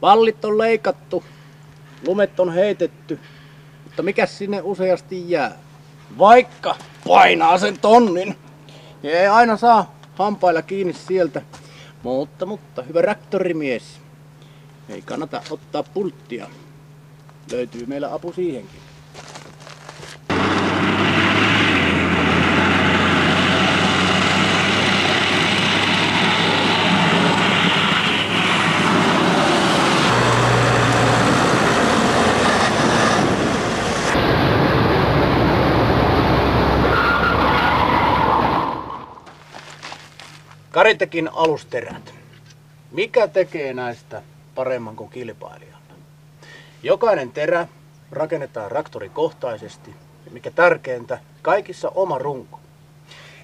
Vallit on leikattu, lumet on heitetty, mutta mikäs sinne useasti jää? Vaikka painaa sen tonnin, niin ei aina saa hampailla kiinni sieltä. Mutta hyvä traktorimies, ei kannata ottaa pulttia. Löytyy meillä apu siihenkin. Karitekin alusterät. Mikä tekee näistä paremman kuin kilpailijan? Jokainen terä rakennetaan traktorikohtaisesti ja mikä tärkeintä, kaikissa oma runko.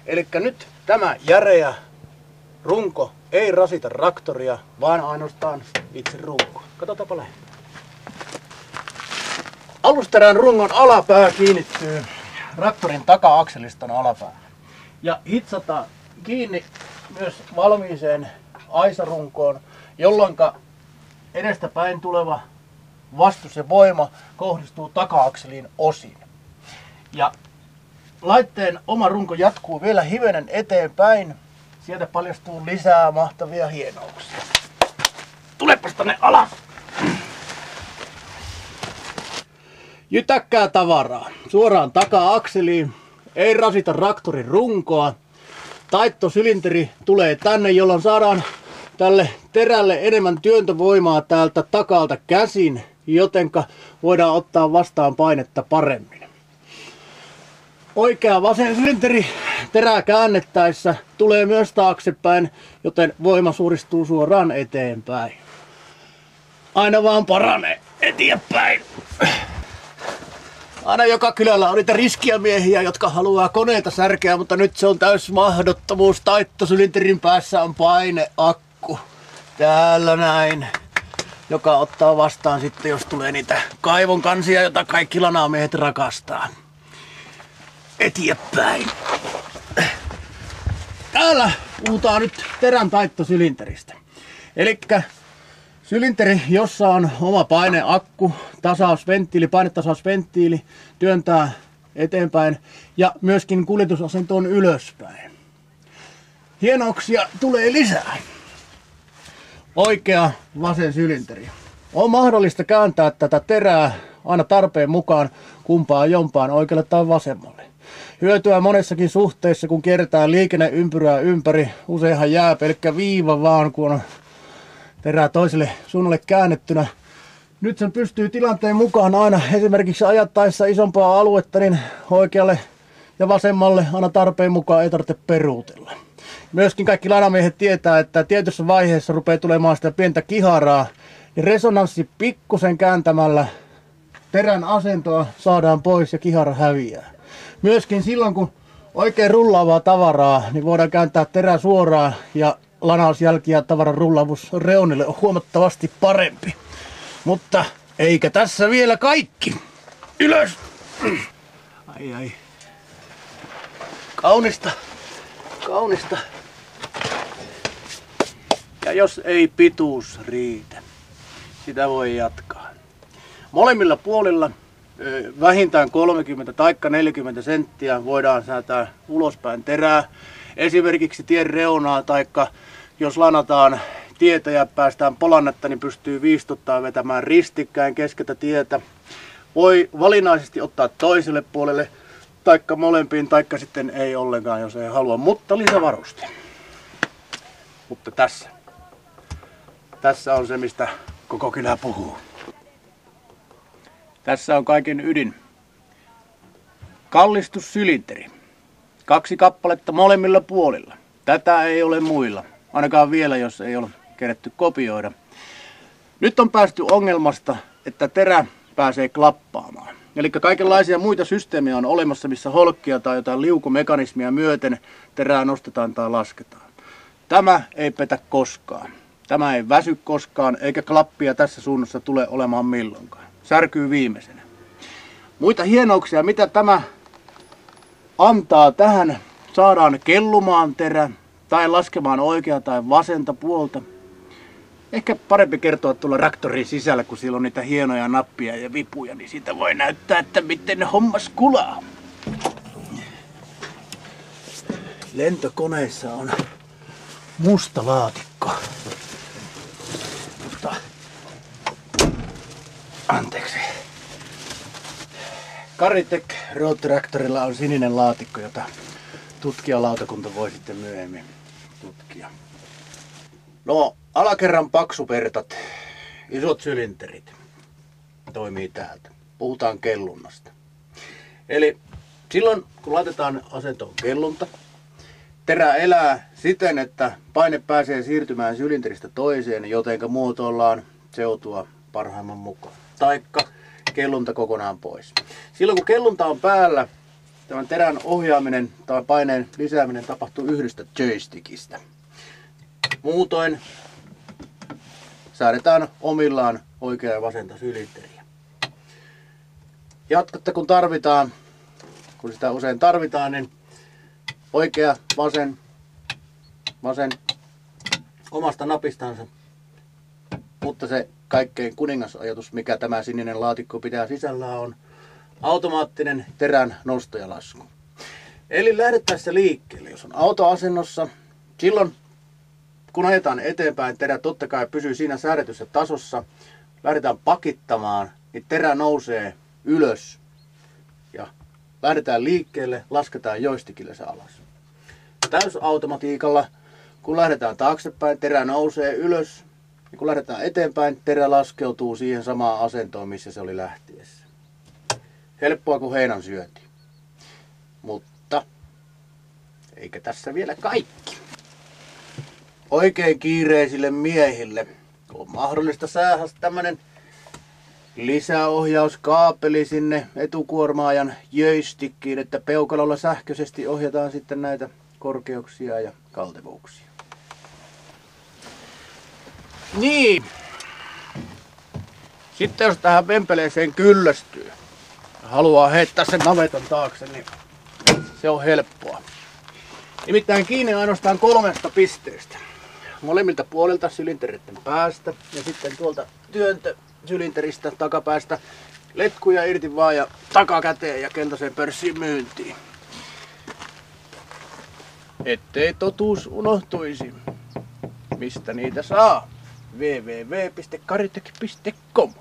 Eli nyt tämä järeä runko ei rasita traktoria, vaan ainoastaan itse runko. Katsotaanpa lähemmin. Alusterän rungon alapää kiinnittyy traktorin taka-akseliston alapäähän. Ja hitsataan kiinni myös valmiiseen aisarunkoon, jolloin edestäpäin tuleva vastus ja voima kohdistuu taka-akseliin osin. Ja laitteen oma runko jatkuu vielä hivenen eteenpäin. Sieltä paljastuu lisää mahtavia hienouksia. Tulepas tänne alas! Jytäkkää tavaraa suoraan taka-akseliin. Ei rasita traktorin runkoa. Taittosylinteri tulee tänne, jolloin saadaan tälle terälle enemmän työntövoimaa täältä takalta käsin, jotenka voidaan ottaa vastaan painetta paremmin. Oikea vasen sylinteri terää käännettäessä tulee myös taaksepäin, joten voima suuristuu suoraan eteenpäin. Aina vaan paranee eteenpäin. Aina joka kylällä on niitä riskiä miehiä, jotka haluaa koneita särkeä, mutta nyt se on täys mahdottomuus. Taittosylinterin päässä on paineakku. Täällä näin. Joka ottaa vastaan sitten, jos tulee niitä kaivon kansia, jota kaikki lanamiehet rakastaa. Eteenpäin. Täällä puhutaan nyt terän taittosylinteristä. Elikkä sylinteri, jossa on oma paineakku, tasausventtiili, painetasausventtiili, työntää eteenpäin ja myöskin kuljetusasentoon ylöspäin. Hienouksia tulee lisää. Oikea vasen sylinteri. On mahdollista kääntää tätä terää aina tarpeen mukaan kumpaan jompaan, oikealle tai vasemmalle. Hyötyä monessakin suhteessa, kun kierretään liikenneympyrää ympäri. Useinhan jää pelkkä viiva vaan, kun on terää toiselle suunnalle käännettynä. Nyt sen pystyy tilanteen mukaan aina esimerkiksi ajattaessa isompaa aluetta niin oikealle ja vasemmalle aina tarpeen mukaan ei tarvitse peruutella. Myöskin kaikki lanamiehet tietää, että tietyssä vaiheessa rupeaa tulemaan sitä pientä kiharaa, niin resonanssi pikkusen kääntämällä terän asentoa saadaan pois ja kihara häviää. Myöskin silloin kun oikein rullaavaa tavaraa, niin voidaan kääntää terä suoraan ja lanausjälki ja tavaran rullaavuus reunille on huomattavasti parempi. Mutta eikä tässä vielä kaikki. Ylös! Ai. Kaunista. Kaunista. Ja jos ei pituus riitä, sitä voi jatkaa. Molemmilla puolilla vähintään 30 tai 40 senttiä voidaan säätää ulospäin terää. Esimerkiksi tien reunaa tai jos lanataan tietä ja päästään polannetta, niin pystyy viistuttaa vetämään ristikkäin keskeltä tietä. Voi valinnaisesti ottaa toiselle puolelle, taikka molempiin, taikka sitten ei ollenkaan, jos ei halua, mutta lisävaruste. Mutta tässä on se, mistä koko kylä puhuu. Tässä on kaiken ydin. Kallistussylinteri. 2 kappaletta molemmilla puolilla. Tätä ei ole muilla. Ainakaan vielä, jos ei ole keretty kopioida. Nyt on päästy ongelmasta, että terä pääsee klappaamaan. Eli kaikenlaisia muita systeemejä on olemassa, missä holkkia tai jotain liukumekanismia myöten terää nostetaan tai lasketaan. Tämä ei petä koskaan. Tämä ei väsy koskaan, eikä klappia tässä suunnassa tule olemaan milloinkaan. Särkyy viimeisenä. Muita hienouksia, mitä tämä antaa tähän, saadaan kellumaan terä tai laskemaan oikeaa tai vasenta puolta. Ehkä parempi kertoa tuolla traktorin sisällä, kun siellä on niitä hienoja nappia ja vipuja, niin siitä voi näyttää, että miten hommas kulaa. Lentokoneessa on musta laatikko. Anteeksi. Caritec Road Tractorilla on sininen laatikko, jota tutkijalautakunta voi sitten myöhemmin tutkia. No, alakerran paksupertat, isot sylinterit toimii täältä. Puhutaan kellunnasta. Eli silloin kun laitetaan asentoon kellunta, terä elää siten, että paine pääsee siirtymään sylinteristä toiseen, jotenka muotoillaan seutua parhaimman mukaan. Taikka kellunta kokonaan pois. Silloin kun kellunta on päällä, tämän terän ohjaaminen tai paineen lisääminen tapahtuu yhdestä joystickista. Muutoin säädetään omillaan oikea ja vasenta sylinteriä. Jatkatte kun tarvitaan, kun sitä usein tarvitaan, niin oikea, vasen omasta napistansa. Mutta se kaikkein kuningasajatus, mikä tämä sininen laatikko pitää sisällään, on automaattinen terän nosto ja lasku. Eli lähdettäessä liikkeelle, jos on autoasennossa, silloin kun ajetaan eteenpäin, terä totta kai pysyy siinä säädetyssä tasossa. Lähdetään pakittamaan, niin terä nousee ylös ja lähdetään liikkeelle, lasketaan joystickille se alas. Täysautomatiikalla, kun lähdetään taaksepäin, terä nousee ylös. Ja kun lähdetään eteenpäin, terä laskeutuu siihen samaan asentoon, missä se oli lähtiessä. Helppoa kuin heinän syönti. Mutta eikä tässä vielä kaikki. Oikein kiireisille miehille on mahdollista saada tämmönen lisäohjauskaapeli sinne etukuormaajan joystickiin, että peukalolla sähköisesti ohjataan sitten näitä korkeuksia ja kaltevuuksia. Niin. Sitten jos tähän vempeleeseen kyllästyy ja haluaa heittää sen navetan taakse, niin se on helppoa. Nimittäin kiinni ainoastaan 3 pisteestä. Molemmilta puolilta sylintereiden päästä ja sitten tuolta sylinteristä takapäästä letkuja irti vaan ja takakäteen ja keltaiseen pörssiin myyntiin. Ettei totuus unohtuisi. Mistä niitä saa? www.caritec.com